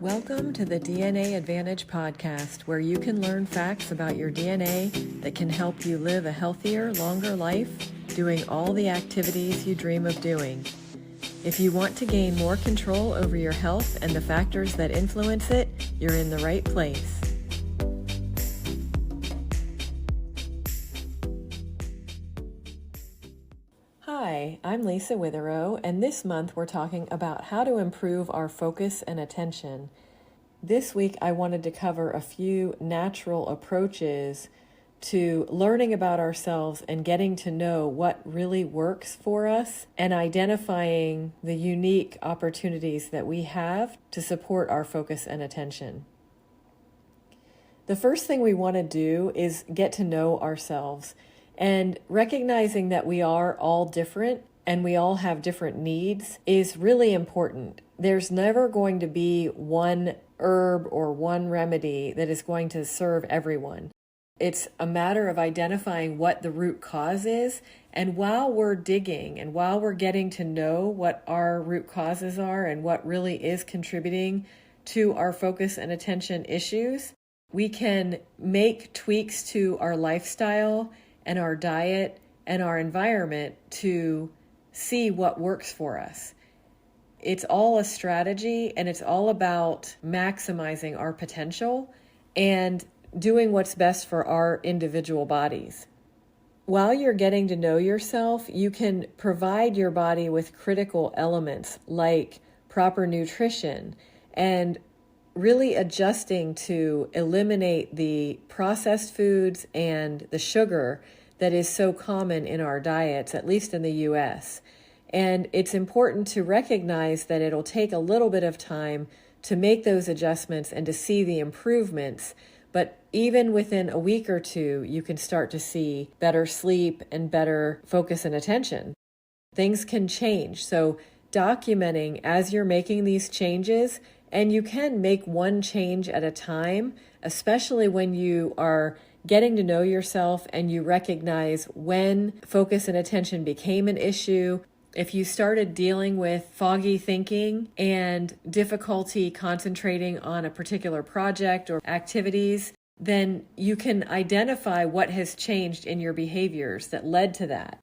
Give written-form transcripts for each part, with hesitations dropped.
Welcome to the DNA Advantage podcast, where you can learn facts about your DNA that can help you live a healthier, longer life, doing all the activities you dream of doing. If you want to gain more control over your health and the factors that influence it, you're in the right place. Hi, I'm Lisa Witherow, and this month we're talking about how to improve our focus and attention. This week I wanted to cover a few natural approaches to learning about ourselves and getting to know what really works for us and identifying the unique opportunities that we have to support our focus and attention. The first thing we want to do is get to know ourselves. And recognizing that we are all different and we all have different needs is really important. There's never going to be one herb or one remedy that is going to serve everyone. It's a matter of identifying what the root cause is. And while we're digging and while we're getting to know what our root causes are and what really is contributing to our focus and attention issues, we can make tweaks to our lifestyle and our diet and our environment to see what works for us. It's all a strategy, and it's all about maximizing our potential and doing what's best for our individual bodies. While you're getting to know yourself, you can provide your body with critical elements like proper nutrition and really adjusting to eliminate the processed foods and the sugar that is so common in our diets, at least in the U.S. And it's important to recognize that it'll take a little bit of time to make those adjustments and to see the improvements. But even within a week or two, you can start to see better sleep and better focus and attention. Things can change. So documenting as you're making these changes, and you can make one change at a time, especially when you are getting to know yourself and you recognize when focus and attention became an issue. If you started dealing with foggy thinking and difficulty concentrating on a particular project or activities, then you can identify what has changed in your behaviors that led to that.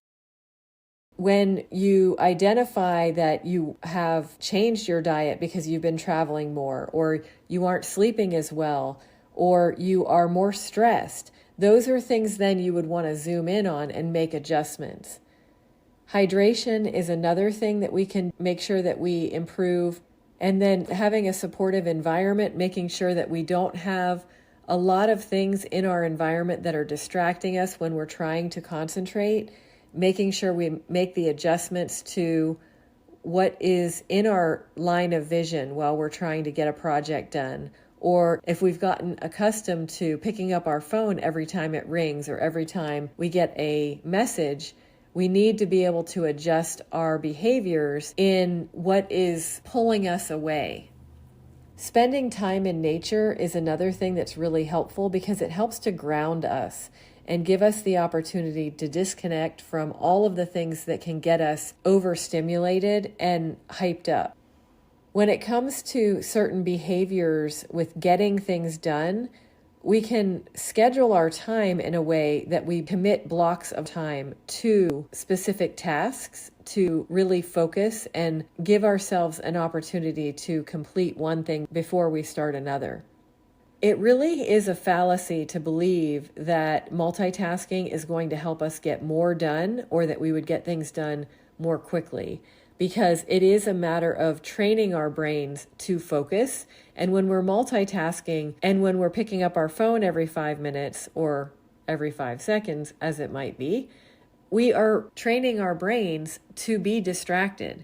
When you identify that you have changed your diet because you've been traveling more, or you aren't sleeping as well, or you are more stressed, those are things then you would want to zoom in on and make adjustments. Hydration is another thing that we can make sure that we improve. And then having a supportive environment, making sure that we don't have a lot of things in our environment that are distracting us when we're trying to concentrate, making sure we make the adjustments to what is in our line of vision while we're trying to get a project done. Or if we've gotten accustomed to picking up our phone every time it rings or every time we get a message, we need to be able to adjust our behaviors in what is pulling us away. Spending time in nature is another thing that's really helpful because it helps to ground us and give us the opportunity to disconnect from all of the things that can get us overstimulated and hyped up. When it comes to certain behaviors with getting things done, we can schedule our time in a way that we commit blocks of time to specific tasks to really focus and give ourselves an opportunity to complete one thing before we start another. It really is a fallacy to believe that multitasking is going to help us get more done or that we would get things done more quickly, because it is a matter of training our brains to focus. And when we're multitasking and when we're picking up our phone every 5 minutes or every 5 seconds, as it might be, we are training our brains to be distracted.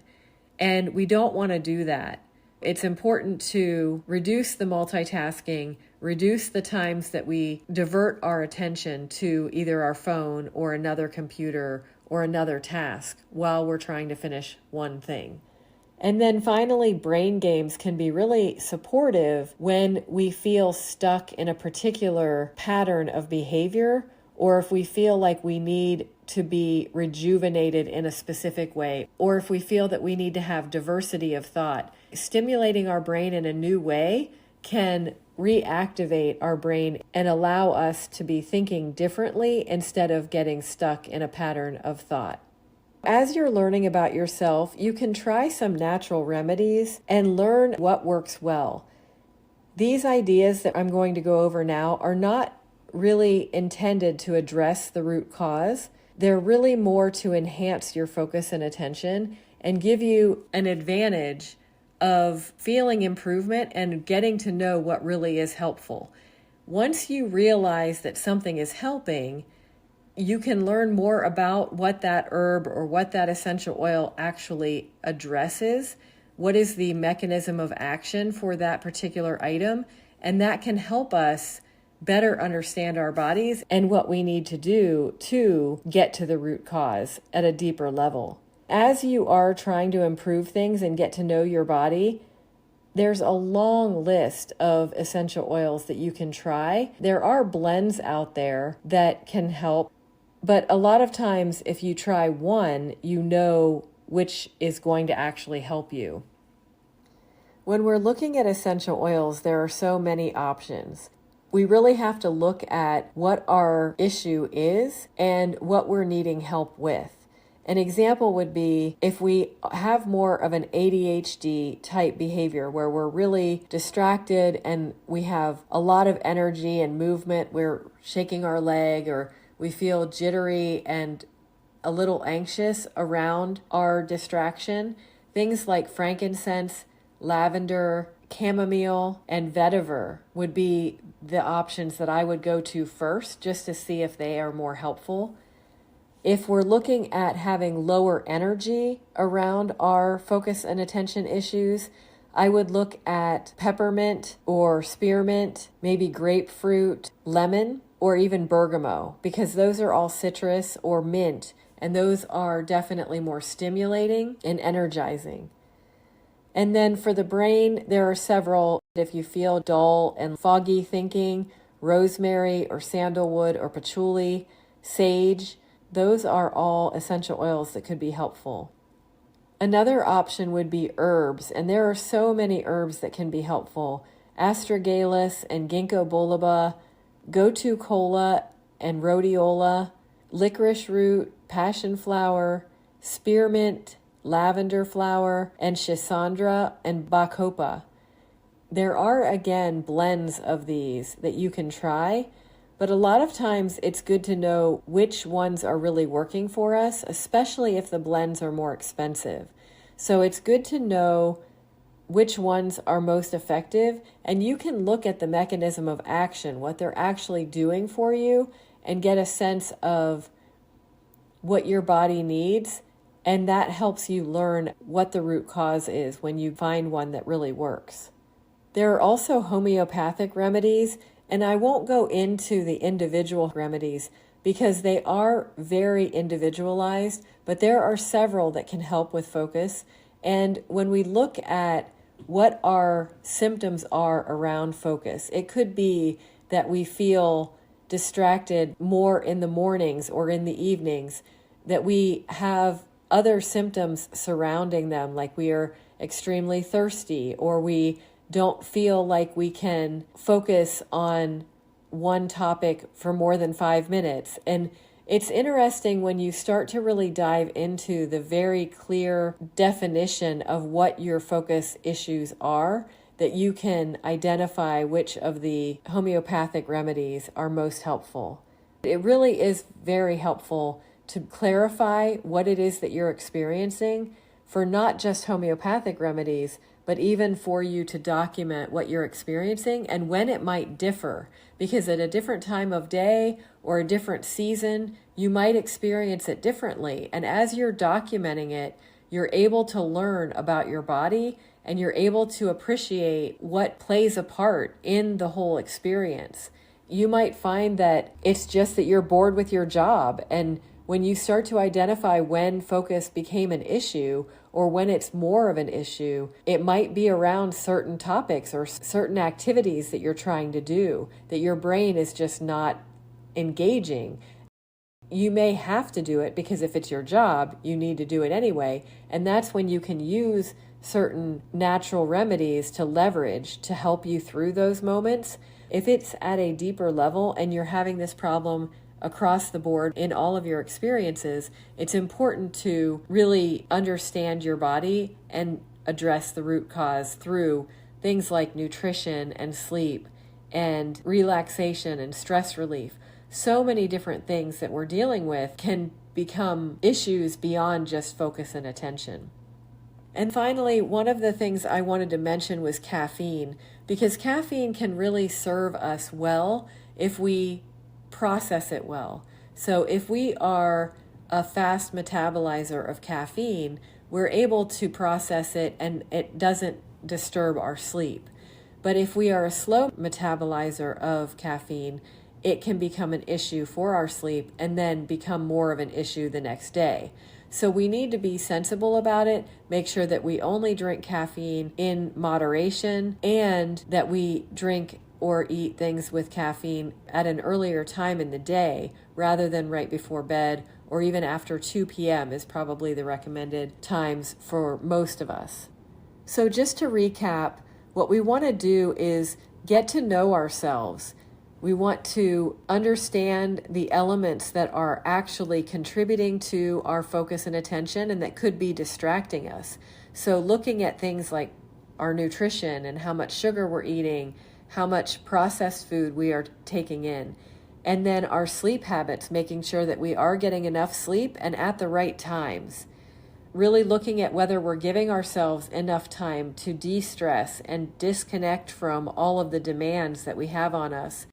And we don't want to do that. It's important to reduce the multitasking, reduce the times that we divert our attention to either our phone or another computer or another task while we're trying to finish one thing. And then finally, brain games can be really supportive when we feel stuck in a particular pattern of behavior, or if we feel like we need to be rejuvenated in a specific way, or if we feel that we need to have diversity of thought, stimulating our brain in a new way can reactivate our brain and allow us to be thinking differently instead of getting stuck in a pattern of thought. As you're learning about yourself, you can try some natural remedies and learn what works well. These ideas that I'm going to go over now are not really intended to address the root cause. They're really more to enhance your focus and attention and give you an advantage of feeling improvement and getting to know what really is helpful. Once you realize that something is helping, you can learn more about what that herb or what that essential oil actually addresses. What is the mechanism of action for that particular item? And that can help us better understand our bodies and what we need to do to get to the root cause at a deeper level. As you are trying to improve things and get to know your body, there's a long list of essential oils that you can try. There are blends out there that can help, but a lot of times if you try one, you know which is going to actually help you. When we're looking at essential oils, there are so many options. We really have to look at what our issue is and what we're needing help with. An example would be if we have more of an ADHD type behavior where we're really distracted and we have a lot of energy and movement, we're shaking our leg or we feel jittery and a little anxious around our distraction. Things like frankincense, lavender, chamomile, and vetiver would be the options that I would go to first just to see if they are more helpful. If we're looking at having lower energy around our focus and attention issues, I would look at peppermint or spearmint, maybe grapefruit, lemon, or even bergamot, because those are all citrus, or mint, and those are definitely more stimulating and energizing. And then for the brain, there are several. If you feel dull and foggy thinking, rosemary or sandalwood or patchouli, sage, those are all essential oils that could be helpful. Another option would be herbs, and there are so many herbs that can be helpful. Astragalus and ginkgo biloba, gotu kola and rhodiola, licorice root, passion flower, spearmint, lavender flower, and schisandra and bacopa. There are, again, blends of these that you can try, but a lot of times it's good to know which ones are really working for us, especially if the blends are more expensive. So it's good to know which ones are most effective, and you can look at the mechanism of action, what they're actually doing for you, and get a sense of what your body needs, and that helps you learn what the root cause is when you find one that really works. There are also homeopathic remedies, and I won't go into the individual remedies because they are very individualized, but there are several that can help with focus. And when we look at what our symptoms are around focus, it could be that we feel distracted more in the mornings or in the evenings, that we have other symptoms surrounding them, like we are extremely thirsty, or we don't feel like we can focus on one topic for more than 5 minutes. And it's interesting when you start to really dive into the very clear definition of what your focus issues are, that you can identify which of the homeopathic remedies are most helpful. It really is very helpful to clarify what it is that you're experiencing for not just homeopathic remedies, but even for you to document what you're experiencing and when it might differ. Because at a different time of day or a different season, you might experience it differently. And as you're documenting it, you're able to learn about your body and you're able to appreciate what plays a part in the whole experience. You might find that it's just that you're bored with your job, and when you start to identify when focus became an issue or when it's more of an issue, it might be around certain topics or certain activities that you're trying to do, that your brain is just not engaging. you may have to do it because if it's your job, you need to do it anyway. And that's when you can use certain natural remedies to leverage to help you through those moments. If it's at a deeper level and you're having this problem across the board in all of your experiences, it's important to really understand your body and address the root cause through things like nutrition and sleep and relaxation and stress relief. So many different things that we're dealing with can become issues beyond just focus and attention. And finally, one of the things I wanted to mention was caffeine, because caffeine can really serve us well if we process it well. So if we are a fast metabolizer of caffeine, we're able to process it and it doesn't disturb our sleep. But if we are a slow metabolizer of caffeine, it can become an issue for our sleep and then become more of an issue the next day. So we need to be sensible about it, make sure that we only drink caffeine in moderation, and that we drink or eat things with caffeine at an earlier time in the day rather than right before bed, or even after 2 p.m. is probably the recommended times for most of us. So just to recap, what we want to do is get to know ourselves. We want to understand the elements that are actually contributing to our focus and attention and that could be distracting us. So looking at things like our nutrition and how much sugar we're eating, how much processed food we are taking in, and then our sleep habits, making sure that we are getting enough sleep and at the right times. Really looking at whether we're giving ourselves enough time to de-stress and disconnect from all of the demands that we have on us.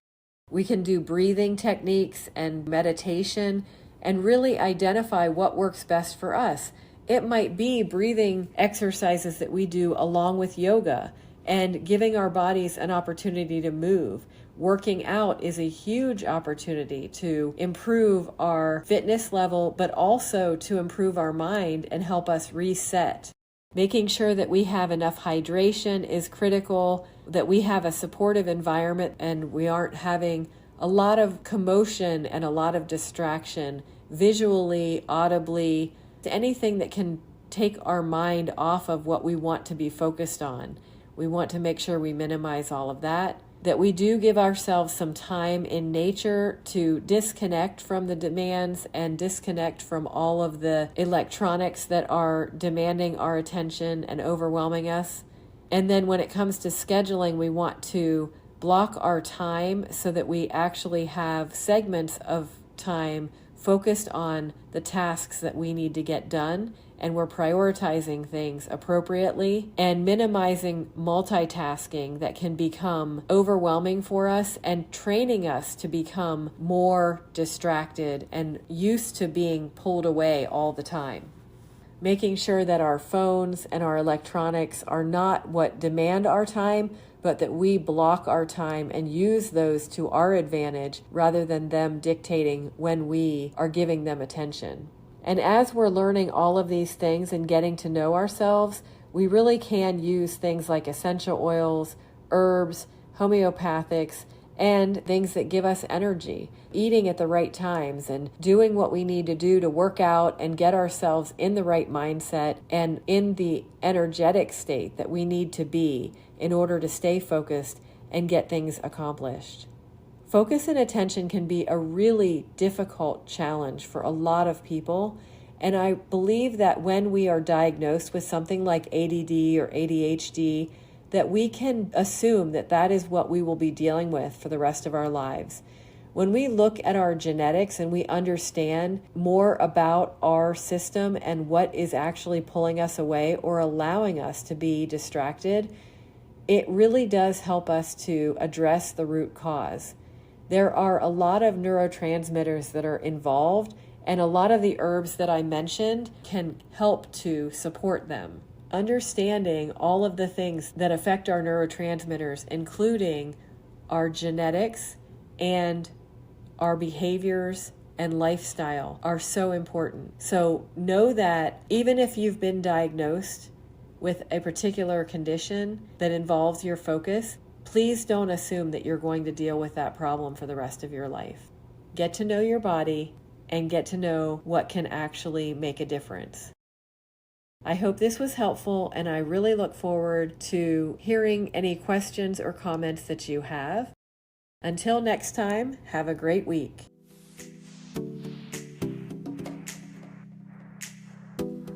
We can do breathing techniques and meditation and really identify what works best for us. It might be breathing exercises that we do along with yoga and giving our bodies an opportunity to move. Working out is a huge opportunity to improve our fitness level, but also to improve our mind and help us reset. Making sure that we have enough hydration is critical, that we have a supportive environment and we aren't having a lot of commotion and a lot of distraction visually, audibly, anything that can take our mind off of what we want to be focused on. We want to make sure we minimize all of that. That we do give ourselves some time in nature to disconnect from the demands and disconnect from all of the electronics that are demanding our attention and overwhelming us. And then when it comes to scheduling, we want to block our time so that we actually have segments of time focused on the tasks that we need to get done, and we're prioritizing things appropriately and minimizing multitasking that can become overwhelming for us and training us to become more distracted and used to being pulled away all the time. Making sure that our phones and our electronics are not what demand our time, but that we block our time and use those to our advantage rather than them dictating when we are giving them attention. And as we're learning all of these things and getting to know ourselves, we really can use things like essential oils, herbs, homeopathics, and things that give us energy, eating at the right times and doing what we need to do to work out and get ourselves in the right mindset and in the energetic state that we need to be in order to stay focused and get things accomplished. Focus and attention can be a really difficult challenge for a lot of people, and I believe that when we are diagnosed with something like ADD or ADHD, that we can assume that that is what we will be dealing with for the rest of our lives. When we look at our genetics and we understand more about our system and what is actually pulling us away or allowing us to be distracted, it really does help us to address the root cause. There are a lot of neurotransmitters that are involved, and a lot of the herbs that I mentioned can help to support them. Understanding all of the things that affect our neurotransmitters, including our genetics and our behaviors and lifestyle, are so important. So know that even if you've been diagnosed with a particular condition that involves your focus, please don't assume that you're going to deal with that problem for the rest of your life. Get to know your body, and get to know what can actually make a difference. I hope this was helpful, and I really look forward to hearing any questions or comments that you have. Until next time, have a great week.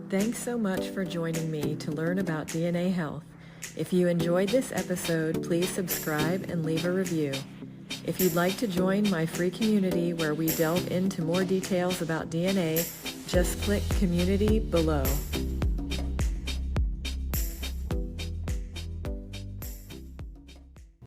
Thanks so much for joining me to learn about DNA health. If you enjoyed this episode, please subscribe and leave a review. If you'd like to join my free community where we delve into more details about DNA, just click Community below.